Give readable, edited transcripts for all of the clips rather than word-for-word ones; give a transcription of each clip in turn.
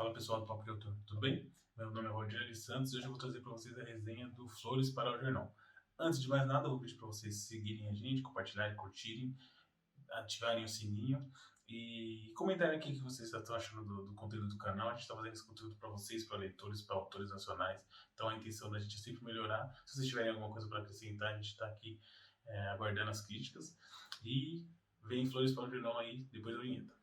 Fala pessoal do Papo de Autor, tudo bem? Meu nome é Rogério Santos e hoje eu vou trazer para vocês a resenha do Flores para o Jornal. Antes de mais nada, eu vou pedir para vocês seguirem a gente, compartilharem, curtirem, ativarem o sininho e comentarem aqui o que vocês estão achando do conteúdo do canal. A gente está fazendo esse conteúdo para vocês, para leitores, para autores nacionais, então a intenção da gente é sempre melhorar. Se vocês tiverem alguma coisa para acrescentar, a gente está aqui aguardando as críticas e vem Flores para o Jornal aí depois da vinheta.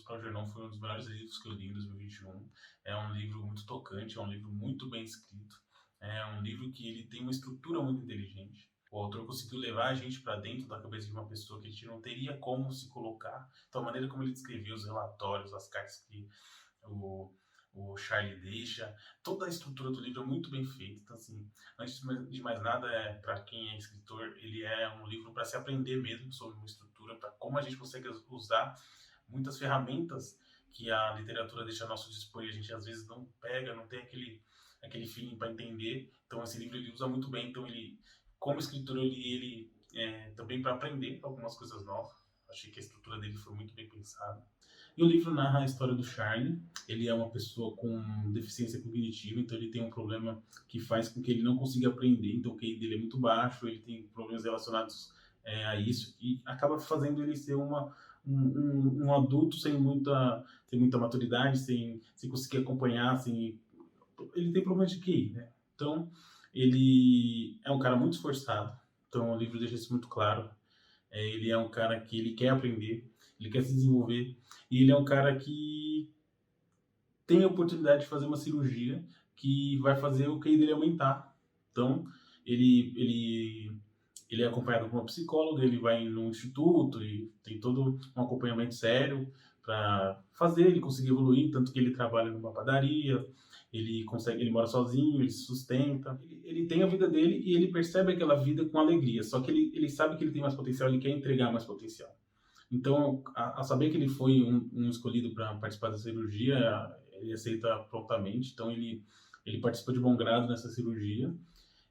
Para o Jornal foi um dos melhores livros que eu li em 2021. É um livro muito tocante, é um livro muito bem escrito, é um livro que ele tem uma estrutura muito inteligente. O autor conseguiu levar a gente para dentro da cabeça de uma pessoa que a gente não teria como se colocar. Então a maneira como ele descreveu os relatórios, as cartas que o Charlie deixa, toda a estrutura do livro é muito bem feita. Então assim, antes de mais nada, para quem é escritor, ele é um livro para se aprender mesmo sobre uma estrutura, para como a gente consegue usar muitas ferramentas que a literatura deixa a nosso dispor e a gente às vezes não pega, não tem aquele feeling para entender. Então esse livro ele usa muito bem. Então ele, como escritor, eu li ele também para aprender algumas coisas novas. Achei que a estrutura dele foi muito bem pensada. E o livro narra a história do Charlie. Ele é uma pessoa com deficiência cognitiva, então ele tem um problema que faz com que ele não consiga aprender. Então o QI dele é muito baixo, ele tem problemas relacionados a isso e acaba fazendo ele ser um adulto sem muita maturidade, sem conseguir acompanhar, ele tem problemas de QI, né? Então, ele é um cara muito esforçado, então o livro deixa isso muito claro. Ele é um cara que ele quer aprender, ele quer se desenvolver, e ele é um cara que tem a oportunidade de fazer uma cirurgia que vai fazer o QI dele aumentar. Então, ele é acompanhado por uma psicóloga, ele vai no instituto e tem todo um acompanhamento sério para fazer ele conseguir evoluir, tanto que ele trabalha numa padaria, ele mora sozinho, ele se sustenta, ele tem a vida dele e ele percebe aquela vida com alegria, só que ele sabe que ele tem mais potencial, ele quer entregar mais potencial. Então, a saber que ele foi um escolhido para participar da cirurgia, ele aceita prontamente, então ele participa de bom grado nessa cirurgia,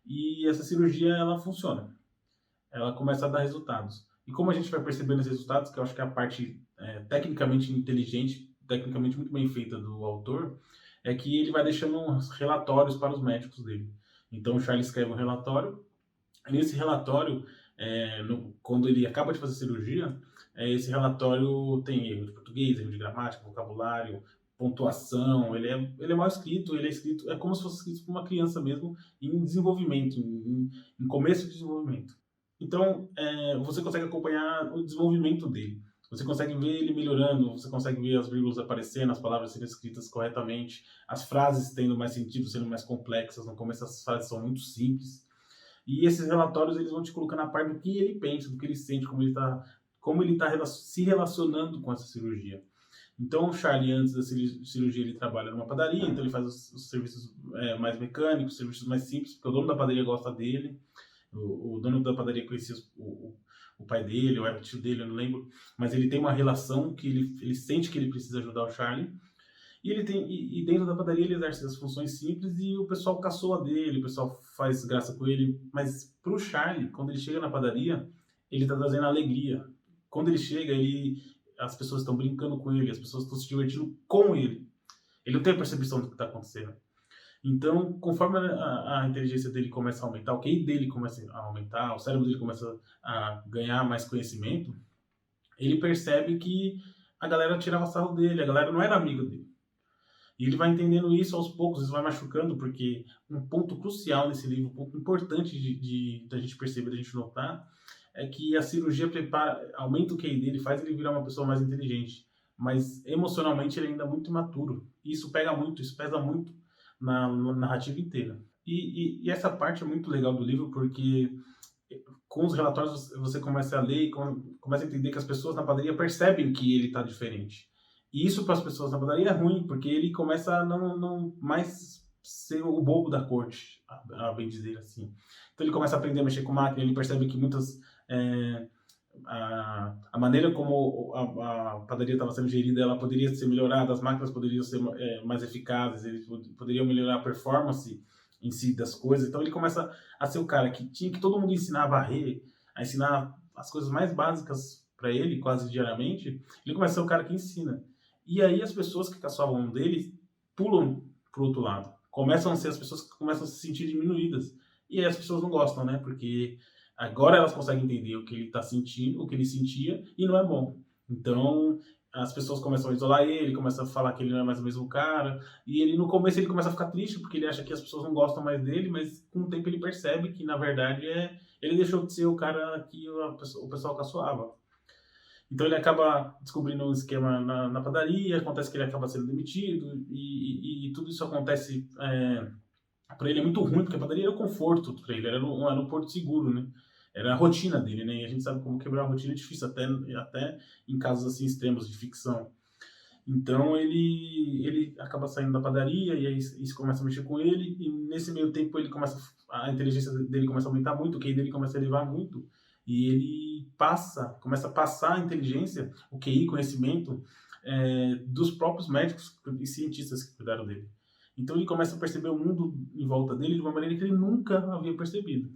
e essa cirurgia ela funciona. Ela começa a dar resultados. E como a gente vai percebendo esses resultados, que eu acho que é a parte tecnicamente inteligente, tecnicamente muito bem feita do autor, é que ele vai deixando uns relatórios para os médicos dele. Então o Charlie escreve um relatório, e nesse relatório, quando ele acaba de fazer a cirurgia, esse relatório tem erro de português, erro de gramática, vocabulário, pontuação, ele é mal escrito, ele é escrito, é como se fosse escrito por uma criança mesmo, em desenvolvimento, em começo de desenvolvimento. Então, você consegue acompanhar o desenvolvimento dele. Você consegue ver ele melhorando, você consegue ver as vírgulas aparecendo, as palavras sendo escritas corretamente, as frases tendo mais sentido, sendo mais complexas. No começo, as frases são muito simples. E esses relatórios eles vão te colocar na parte do que ele pensa, do que ele sente, como ele tá se relacionando com essa cirurgia. Então, o Charlie, antes da cirurgia, ele trabalha numa padaria, então ele faz os serviços mais mecânicos, serviços mais simples, porque o dono da padaria gosta dele. O dono da padaria conhecia o pai dele, ou era o tio dele, eu não lembro, mas ele tem uma relação que ele sente que ele precisa ajudar o Charlie. E dentro da padaria ele exerce as funções simples e o pessoal caçoa dele, o pessoal faz graça com ele. Mas pro Charlie, quando ele chega na padaria, ele tá trazendo alegria. Quando ele chega, as pessoas estão brincando com ele, as pessoas estão se divertindo com ele. Ele não tem a percepção do que está acontecendo. Então, conforme a inteligência dele começa a aumentar, o QI dele começa a aumentar, o cérebro dele começa a ganhar mais conhecimento, ele percebe que a galera tirava sarro dele, a galera não era amiga dele. E ele vai entendendo isso aos poucos, isso vai machucando, porque um ponto crucial nesse livro, um ponto importante da gente perceber, da gente notar, é que a cirurgia aumenta o QI dele, faz ele virar uma pessoa mais inteligente, mas emocionalmente ele ainda é muito imaturo. E isso pega muito, isso pesa muito na narrativa inteira. E essa parte é muito legal do livro, porque com os relatórios você começa a ler e começa a entender que as pessoas na padaria percebem que ele está diferente. E isso para as pessoas na padaria é ruim, porque ele começa a não mais ser o bobo da corte, a bem dizer assim. Então ele começa a aprender a mexer com máquina, ele percebe que a maneira como a padaria estava sendo gerida, ela poderia ser melhorada, as máquinas poderiam ser mais eficazes, eles poderiam melhorar a performance em si das coisas. Então ele começa a ser o cara que tinha que todo mundo ensinar a varrer, a ensinar as coisas mais básicas para ele, quase diariamente. Ele começa a ser o cara que ensina. E aí as pessoas que caçavam dele pulam pro outro lado. Começam a ser as pessoas que começam a se sentir diminuídas. E aí as pessoas não gostam, né? Porque agora elas conseguem entender o que ele está sentindo, o que ele sentia, e não é bom. Então, as pessoas começam a isolar ele, começam a falar que ele não é mais o mesmo cara, e ele no começo ele começa a ficar triste porque ele acha que as pessoas não gostam mais dele, mas com o tempo ele percebe que na verdade ele deixou de ser o cara que o pessoal caçoava. Então ele acaba descobrindo um esquema na padaria, acontece que ele acaba sendo demitido, e tudo isso acontece para ele é muito ruim, porque a padaria era o conforto para ele, era um porto seguro, né? Era a rotina dele, né? E a gente sabe como quebrar a rotina é difícil, até em casos assim extremos de ficção. Então ele acaba saindo da padaria e aí isso começa a mexer com ele, e nesse meio tempo a inteligência dele começa a aumentar muito, o QI dele começa a elevar muito, e ele começa a passar a inteligência, o QI, conhecimento, dos próprios médicos e cientistas que cuidaram dele. Então ele começa a perceber o mundo em volta dele de uma maneira que ele nunca havia percebido.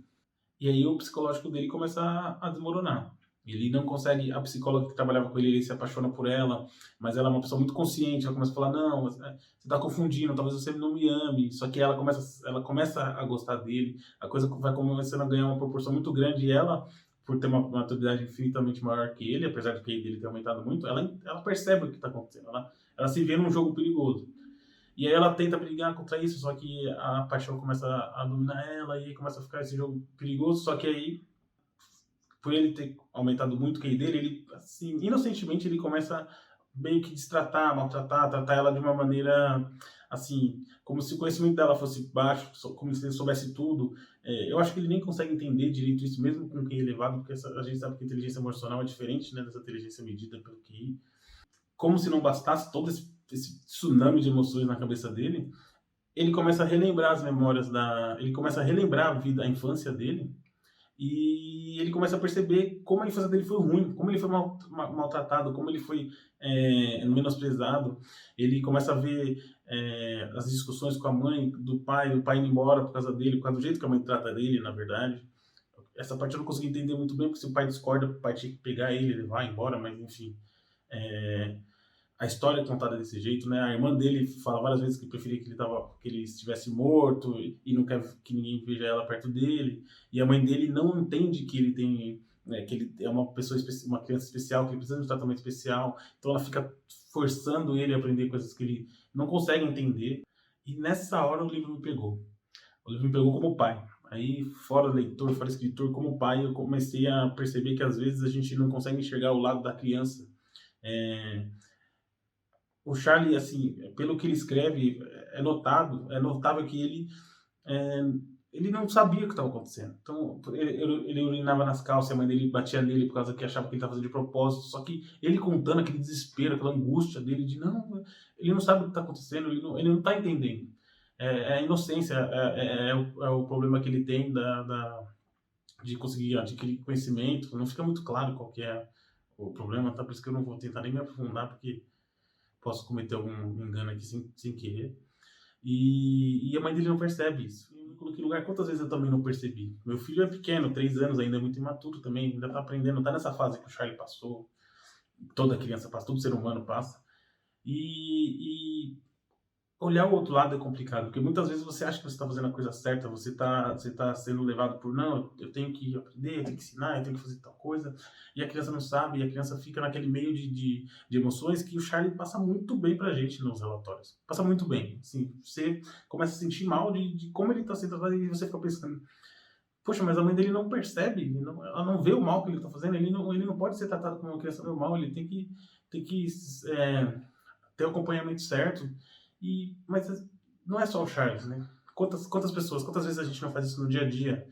E aí o psicológico dele começa a desmoronar. Ele não consegue, a psicóloga que trabalhava com ele se apaixona por ela, mas ela é uma pessoa muito consciente, ela começa a falar, não, você está confundindo, talvez você não me ame, só que ela começa a gostar dele, a coisa vai começando a ganhar uma proporção muito grande, e ela, por ter uma maturidade infinitamente maior que ele, apesar de que ele ter aumentado muito, ela percebe o que está acontecendo, ela se vê num jogo perigoso. E aí ela tenta brigar contra isso, só que a paixão começa a dominar ela, e aí começa a ficar esse jogo perigoso, só que aí, por ele ter aumentado muito o QI dele, ele, assim, inocentemente, ele começa meio que destratar, maltratar, tratar ela de uma maneira, assim, como se o conhecimento dela fosse baixo, como se ele soubesse tudo. Eu acho que ele nem consegue entender direito isso, mesmo com QI elevado, porque a gente sabe que a inteligência emocional é diferente, né, dessa inteligência medida pelo QI. Como se não bastasse todo esse tsunami de emoções na cabeça dele, ele começa a relembrar as memórias ele começa a relembrar a vida, a infância dele, e ele começa a perceber como a infância dele foi ruim, como ele foi maltratado, como ele foi menosprezado. Ele começa a ver as discussões com a mãe, do pai, o pai indo embora por causa dele, por causa do jeito que a mãe trata dele, na verdade. Essa parte eu não consegui entender muito bem, porque se o pai discorda, o pai tinha que pegar ele e levar embora, mas enfim. A história é contada desse jeito, né? A irmã dele fala várias vezes que preferia que ele estivesse morto e não quer que ninguém veja ela perto dele. E a mãe dele não entende que ele tem, né, que ele é uma pessoa, uma criança especial, que ele precisa de um tratamento especial. Então ela fica forçando ele a aprender coisas que ele não consegue entender. E nessa hora o livro me pegou. O livro me pegou como pai. Aí, fora leitor, fora escritor, como pai, eu comecei a perceber que às vezes a gente não consegue enxergar o lado da criança. É, o Charlie, assim, pelo que ele escreve, é notável que é, ele não sabia o que estava acontecendo. Então, ele urinava nas calças, a mãe dele batia nele por causa que achava que ele estava fazendo de propósito. Só que ele contando aquele desespero, aquela angústia dele de não, ele não sabe o que está acontecendo, ele não está entendendo. É a inocência, é o problema que ele tem de conseguir adquirir conhecimento. Não fica muito claro qual que é o problema, tá? Por isso que eu não vou tentar nem me aprofundar, porque posso cometer algum engano aqui sem querer. E a mãe dele não percebe isso. Eu me coloquei no lugar, quantas vezes eu também não percebi? Meu filho é pequeno, 3 anos, ainda é muito imaturo também, ainda tá aprendendo, tá nessa fase que o Charlie passou, toda criança passa, todo ser humano passa. E olhar o outro lado é complicado, porque muitas vezes você acha que você está fazendo a coisa certa, você tá sendo levado por, não, eu tenho que aprender, eu tenho que ensinar, eu tenho que fazer tal coisa, e a criança não sabe, e a criança fica naquele meio de emoções que o Charlie passa muito bem pra gente nos relatórios. Passa muito bem. Assim, você começa a sentir mal de como ele está sendo tratado, e você fica pensando, poxa, mas a mãe dele não percebe, ela não vê o mal que ele está fazendo, ele não pode ser tratado como uma criança normal, ele tem que ter o acompanhamento certo. Mas não é só o Charles, né? Quantas pessoas, quantas vezes a gente não faz isso no dia a dia?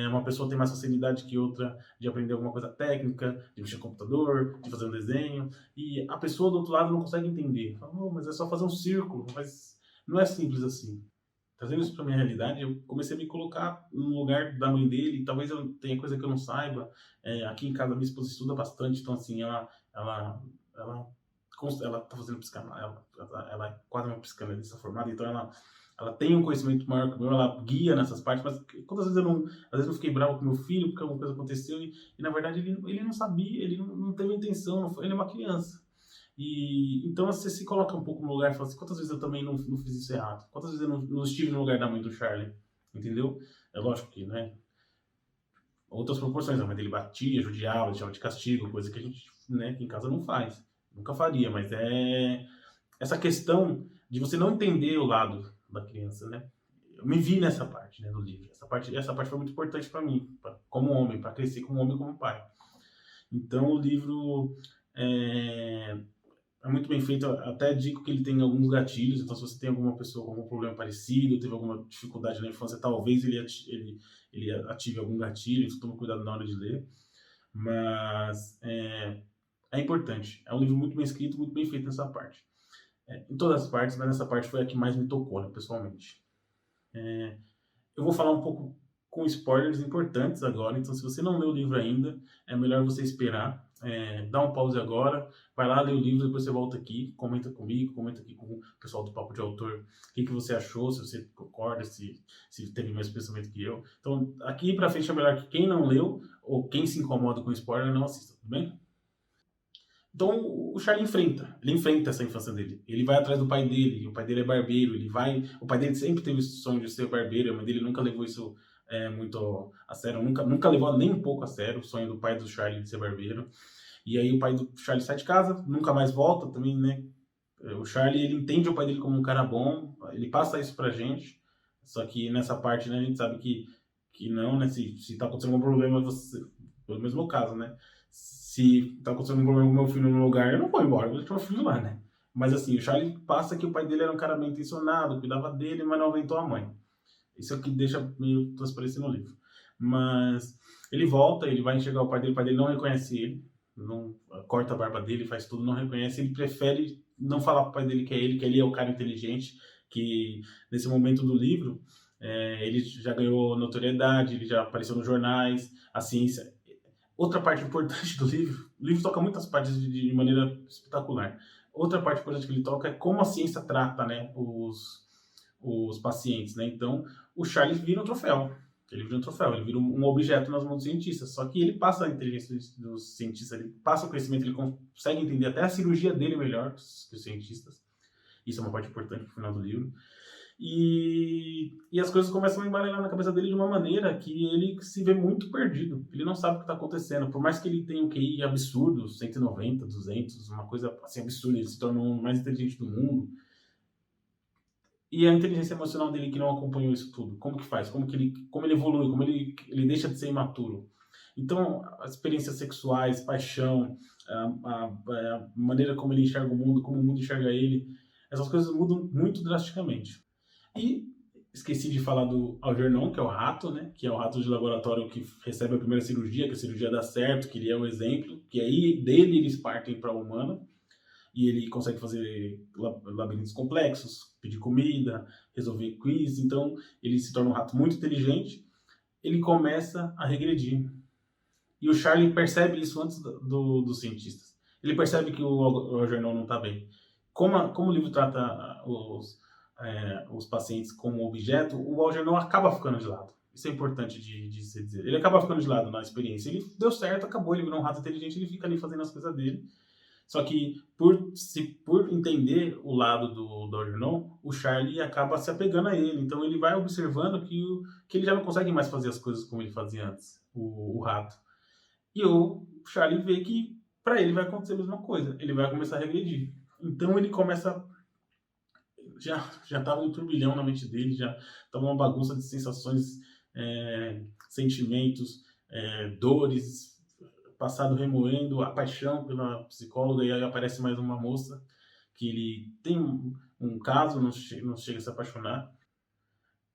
Uma pessoa tem mais facilidade que outra de aprender alguma coisa técnica, de mexer no computador, de fazer um desenho, e a pessoa do outro lado não consegue entender. Fala, oh, mas é só fazer um círculo, mas não é simples assim. Trazendo isso para minha realidade, eu comecei a me colocar no lugar da mãe dele. Talvez eu tenha coisa que eu não saiba. Aqui em casa minha esposa estuda bastante, então assim ela ela tá fazendo psicanálise, ela é quase uma psicanalista formada, então ela tem um conhecimento maior que o meu, ela guia nessas partes, mas quantas vezes às vezes eu fiquei bravo com meu filho porque alguma coisa aconteceu e na verdade ele não sabia, ele não teve intenção, não foi, ele é uma criança. E então você se coloca um pouco no lugar e fala assim, quantas vezes eu também não fiz isso errado? Quantas vezes eu não estive no lugar da mãe do Charlie? Entendeu? É lógico que, né? Outras proporções, a mãe dele batia, judiava, deixava de castigo, coisa que a gente, né, que em casa não faz. Nunca faria, mas é essa questão de você não entender o lado da criança, né? Eu me vi nessa parte, né, do livro. Essa parte foi muito importante para mim, como homem, para crescer como homem, como pai. Então o livro é, é muito bem feito. Até digo que ele tem alguns gatilhos. Então, se você tem alguma pessoa com algum problema parecido, teve alguma dificuldade na infância, talvez ele ative algum gatilho. Então, tome cuidado na hora de ler. Mas é importante. É um livro muito bem escrito, muito bem feito nessa parte. Em todas as partes, mas nessa parte foi a que mais me tocou, né, pessoalmente. Eu vou falar um pouco com spoilers importantes agora, então se você não leu o livro ainda, é melhor você esperar. Dá um pause agora, vai lá ler o livro, depois você volta aqui, comenta comigo, comenta aqui com o pessoal do Papo de Autor, o que você achou, se você concorda, se teve o mesmo pensamento que eu. Então, aqui pra frente é melhor que quem não leu, ou quem se incomoda com spoiler, não assista, tudo bem? Então o Charlie ele enfrenta essa infância dele. Ele vai atrás do pai dele, o pai dele é barbeiro, o pai dele sempre teve esse sonho de ser barbeiro, a mãe dele nunca levou isso muito a sério, nunca levou nem um pouco a sério o sonho do pai do Charlie de ser barbeiro. E aí o pai do Charlie sai de casa, nunca mais volta também, né? O Charlie, ele entende o pai dele como um cara bom, ele passa isso pra gente, só que nessa parte, né, a gente sabe que não, né, se tá acontecendo algum problema, pelo menos no meu caso, né, se tá acontecendo um problema com meu filho no lugar, eu não vou embora, eu vou deixar meu filho lá, né. Mas assim, o Charlie passa que o pai dele era um cara bem intencionado, cuidava dele, mas não aguentou a mãe. Isso é o que deixa meio transparecer no livro. Mas ele volta, ele vai enxergar o pai dele não reconhece ele, não corta a barba dele, faz tudo, não reconhece, ele prefere não falar pro pai dele que ele é o cara inteligente, que nesse momento do livro ele já ganhou notoriedade, ele já apareceu nos jornais, a ciência. Outra parte importante do livro, o livro toca muitas partes de maneira espetacular. Outra parte importante que ele toca é como a ciência trata, né, os pacientes, né? Então, o Charles vira um troféu. Ele vira um troféu, ele vira um objeto nas mãos dos cientistas. Só que ele passa a inteligência dos cientistas, ele passa o conhecimento, ele consegue entender até a cirurgia dele melhor que os cientistas. Isso é uma parte importante no final do livro. E as coisas começam a embaralhar na cabeça dele de uma maneira que ele se vê muito perdido. Ele não sabe o que está acontecendo. Por mais que ele tenha um QI absurdo, 190, 200, uma coisa assim absurda, ele se torna o mais inteligente do mundo. E a inteligência emocional dele que não acompanhou isso tudo, como que faz? Como ele evolui? Como ele deixa de ser imaturo? Então, as experiências sexuais, paixão, a maneira como ele enxerga o mundo, como o mundo enxerga ele, essas coisas mudam muito drasticamente. E esqueci de falar do Algernon, que é o rato, né? Que é o rato de laboratório que recebe a primeira cirurgia, que a cirurgia dá certo, que ele é o exemplo, que aí dele eles partem para a humana e ele consegue fazer labirintos complexos, pedir comida, resolver quiz, então ele se torna um rato muito inteligente, ele começa a regredir. E o Charlie percebe isso antes dos cientistas. Ele percebe que o Algernon não está bem. Como o livro trata os pacientes como objeto, o Algernon acaba ficando de lado. Isso é importante de se dizer. Ele acaba ficando de lado na experiência. Ele deu certo, acabou, ele virou um rato inteligente, ele fica ali fazendo as coisas dele. Só que, por entender o lado do Algernon, o Charlie acaba se apegando a ele. Então, ele vai observando que ele já não consegue mais fazer as coisas como ele fazia antes, o rato. E o Charlie vê que, para ele, vai acontecer a mesma coisa. Ele vai começar a regredir. Então, ele começa... Já estava um turbilhão na mente dele, já estava uma bagunça de sensações, sentimentos, dores, passado remoendo, a paixão pela psicóloga, e aí aparece mais uma moça que ele tem um caso, não chega a se apaixonar.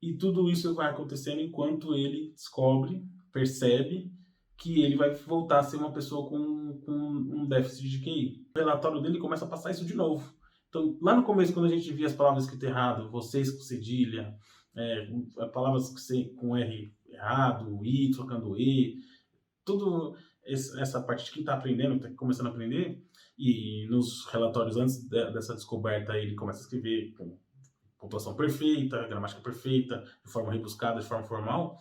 E tudo isso vai acontecendo enquanto ele descobre, percebe que ele vai voltar a ser uma pessoa com um déficit de QI. O relatório dele começa a passar isso de novo. Então, lá no começo, quando a gente via as palavras escritas errado, vocês com cedilha, palavras com R errado, I trocando E, tudo essa parte de quem está aprendendo, está começando a aprender, e nos relatórios antes dessa descoberta ele começa a escrever com pontuação perfeita, gramática perfeita, de forma rebuscada, de forma formal,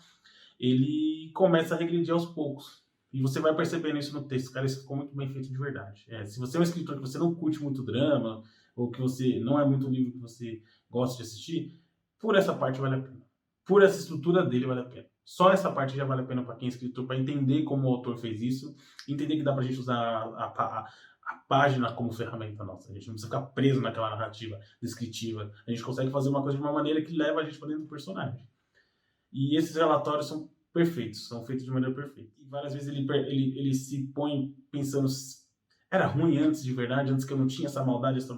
ele começa a regredir aos poucos. E você vai percebendo isso no texto. Cara, isso ficou muito bem feito de verdade. Se você é um escritor que você não curte muito drama, ou que você não é muito um livro que você gosta de assistir, por essa parte vale a pena. Por essa estrutura dele vale a pena. Só essa parte já vale a pena para quem é escritor, para entender como o autor fez isso, entender que dá pra gente usar a página como ferramenta nossa. A gente não precisa ficar preso naquela narrativa descritiva. A gente consegue fazer uma coisa de uma maneira que leva a gente para dentro do personagem. E esses relatórios são perfeitos, são feitos de maneira perfeita. E várias vezes ele se põe pensando, era ruim antes de verdade, antes que eu não tinha essa maldade, essa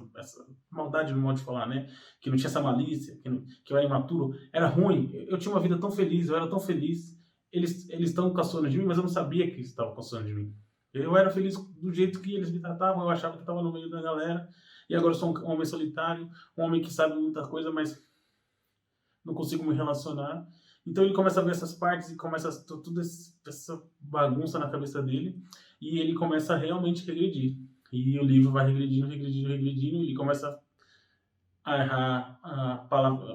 maldade no modo de falar, né? Que não tinha essa malícia, que eu era imaturo. Era ruim, eu tinha uma vida tão feliz, eu era tão feliz. Eles estão caçando de mim, mas eu não sabia que eles estavam caçando de mim. Eu era feliz do jeito que eles me tratavam, eu achava que estava no meio da galera. E agora eu sou um homem solitário, um homem que sabe muita coisa, mas não consigo me relacionar. Então ele começa a ver essas partes e começa toda essa bagunça na cabeça dele e ele começa a realmente regredir. E o livro vai regredindo, regredindo, regredindo, e ele começa a errar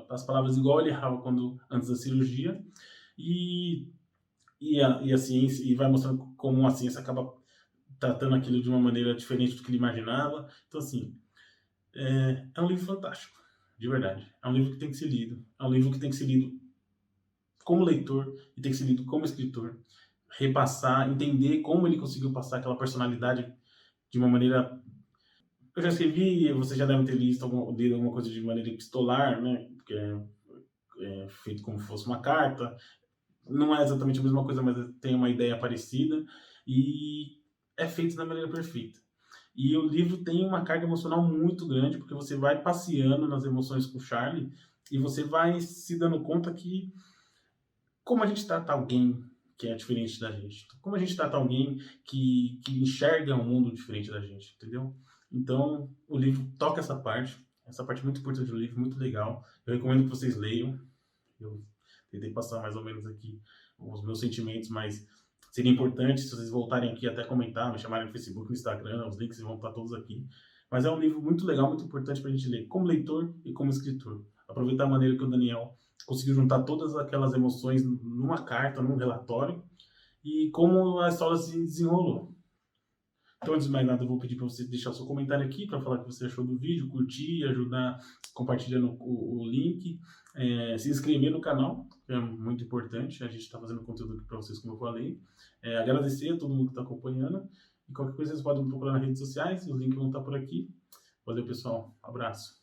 as palavras igual ele errava antes da cirurgia. E a ciência, e vai mostrando como a ciência acaba tratando aquilo de uma maneira diferente do que ele imaginava. Então, assim, é um livro fantástico, de verdade. É um livro que tem que ser lido. É um livro que tem que ser lido como leitor e tem que ser lido como escritor. Repassar, entender como ele conseguiu passar aquela personalidade de uma maneira... Eu já escrevi, você já deve ter lido alguma coisa de maneira epistolar, né? Porque é feito como se fosse uma carta. Não é exatamente a mesma coisa, mas tem uma ideia parecida. E é feito da maneira perfeita. E o livro tem uma carga emocional muito grande, porque você vai passeando nas emoções com o Charlie e você vai se dando conta que como a gente trata alguém que é diferente da gente, como a gente trata alguém que enxerga um mundo diferente da gente, entendeu? Então, o livro toca essa parte muito importante do livro, muito legal. Eu recomendo que vocês leiam. Eu tentei passar mais ou menos aqui os meus sentimentos, mas seria importante se vocês voltarem aqui até comentar, me chamarem no Facebook, no Instagram, os links vão estar todos aqui. Mas é um livro muito legal, muito importante para a gente ler, como leitor e como escritor. Aproveitar a maneira que o Daniel conseguiu juntar todas aquelas emoções numa carta, num relatório, e como a história se desenrolou. Então, antes de mais nada, eu vou pedir para você deixar o seu comentário aqui, para falar o que você achou do vídeo, curtir, ajudar compartilhando o link, se inscrever no canal, que é muito importante, a gente está fazendo conteúdo aqui para vocês, como eu falei. Agradecer a todo mundo que está acompanhando, e qualquer coisa vocês podem me procurar nas redes sociais, os links vão estar por aqui. Valeu, pessoal, abraço.